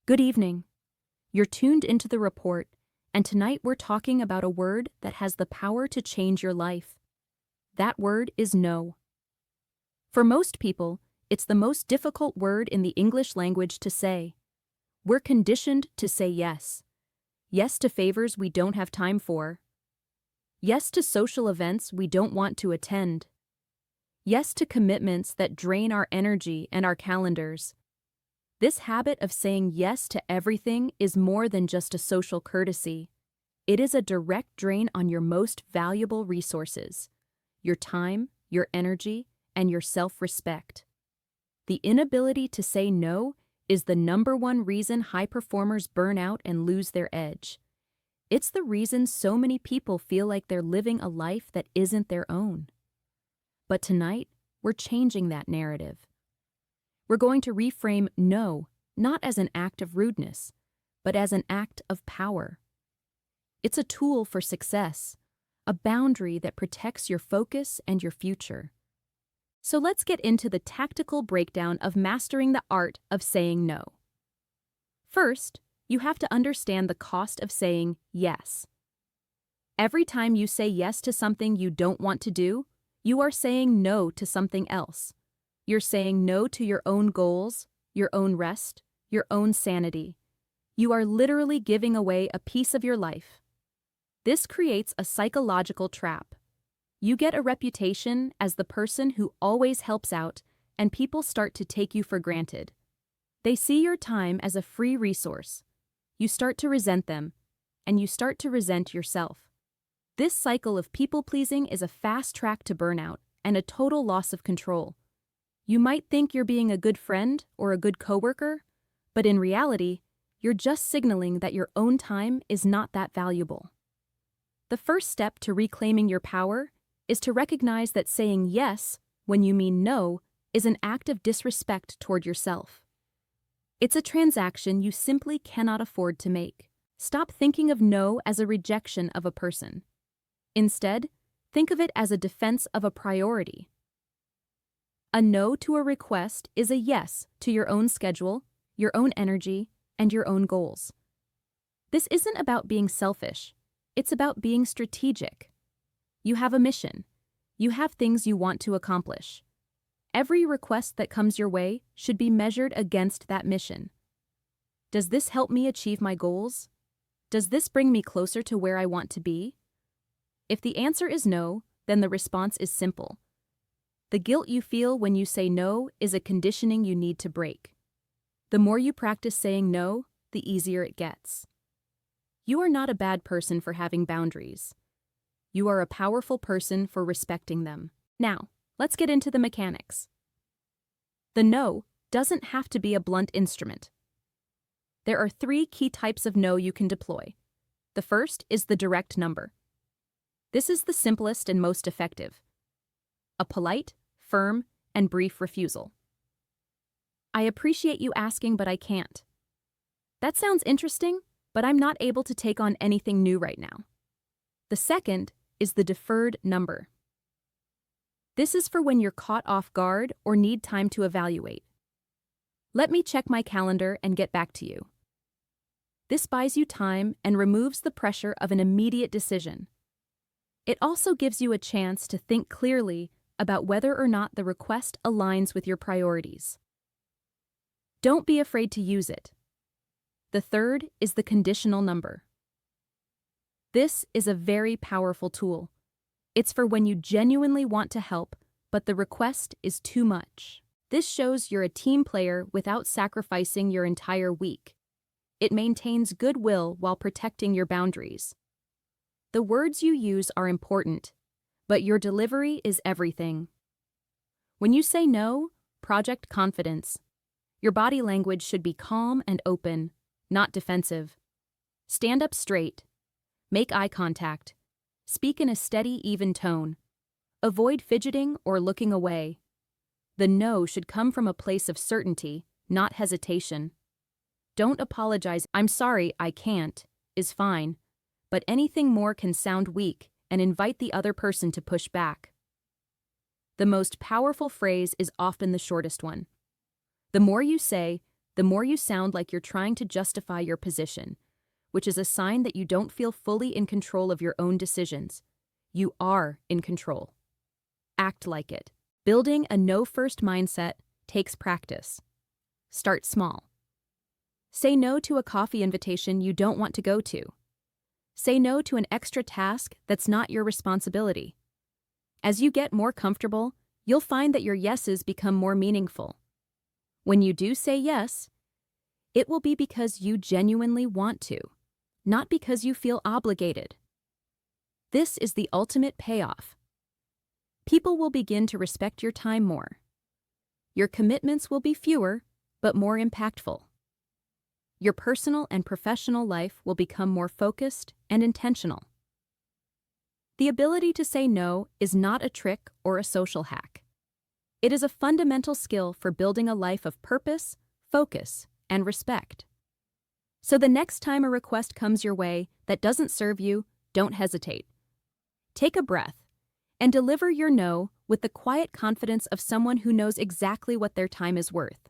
Good evening. You're tuned into the report, and tonight we're talking about a word that has the power to change your life. That word is no. For most people, it's the most difficult word in the English language to say. We're conditioned to say yes. Yes to favors we don't have time for. Yes to social events we don't want to attend. Yes to commitments that drain our energy and our calendars. This habit of saying yes to everything is more than just a social courtesy. It is a direct drain on your most valuable resources: your time, your energy, and your self-respect. The inability to say no is the #1 reason high performers burn out and lose their edge. It's the reason so many people feel like they're living a life that isn't their own. But tonight, we're changing that narrative. We're going to reframe no, not as an act of rudeness, but as an act of power. It's a tool for success, a boundary that protects your focus and your future. So let's get into the tactical breakdown of mastering the art of saying no. First, you have to understand the cost of saying yes. Every time you say yes to something you don't want to do, you are saying no to something else. You're saying no to your own goals, your own rest, your own sanity. You are literally giving away a piece of your life. This creates a psychological trap. You get a reputation as the person who always helps out, and people start to take you for granted. They see your time as a free resource. You start to resent them, and you start to resent yourself. This cycle of people-pleasing is a fast track to burnout and a total loss of control. You might think you're being a good friend or a good coworker, but in reality, you're just signaling that your own time is not that valuable. The first step to reclaiming your power is to recognize that saying yes when you mean no is an act of disrespect toward yourself. It's a transaction you simply cannot afford to make. Stop thinking of no as a rejection of a person. Instead, think of it as a defense of a priority. A no to a request is a yes to your own schedule, your own energy, and your own goals. This isn't about being selfish. It's about being strategic. You have a mission. You have things you want to accomplish. Every request that comes your way should be measured against that mission. Does this help me achieve my goals? Does this bring me closer to where I want to be? If the answer is no, then the response is simple. The guilt you feel when you say no is a conditioning you need to break. The more you practice saying no, the easier it gets. You are not a bad person for having boundaries. You are a powerful person for respecting them. Now, let's get into the mechanics. The no doesn't have to be a blunt instrument. There are 3 key types of no you can deploy. The first is the direct number. This is the simplest and most effective. A polite, firm, and brief refusal. I appreciate you asking, but I can't. That sounds interesting, but I'm not able to take on anything new right now. The second is the deferred number. This is for when you're caught off guard or need time to evaluate. Let me check my calendar and get back to you. This buys you time and removes the pressure of an immediate decision. It also gives you a chance to think clearly about whether or not the request aligns with your priorities. Don't be afraid to use it. The third is the conditional number. This is a very powerful tool. It's for when you genuinely want to help, but the request is too much. This shows you're a team player without sacrificing your entire week. It maintains goodwill while protecting your boundaries. The words you use are important, but your delivery is everything. When you say no, project confidence. Your body language should be calm and open, not defensive. Stand up straight. Make eye contact. Speak in a steady, even tone. Avoid fidgeting or looking away. The no should come from a place of certainty, not hesitation. Don't apologize. "I'm sorry, I can't," is fine, but anything more can sound weak and invite the other person to push back. The most powerful phrase is often the shortest one. The more you say, the more you sound like you're trying to justify your position, which is a sign that you don't feel fully in control of your own decisions. You are in control. Act like it. Building a no-first mindset takes practice. Start small. Say no to a coffee invitation you don't want to go to. Say no to an extra task that's not your responsibility. As you get more comfortable, you'll find that your yeses become more meaningful. When you do say yes, it will be because you genuinely want to, not because you feel obligated. This is the ultimate payoff. People will begin to respect your time more. Your commitments will be fewer, but more impactful. Your personal and professional life will become more focused and intentional. The ability to say no is not a trick or a social hack. It is a fundamental skill for building a life of purpose, focus, and respect. So the next time a request comes your way that doesn't serve you, don't hesitate. Take a breath and deliver your no with the quiet confidence of someone who knows exactly what their time is worth.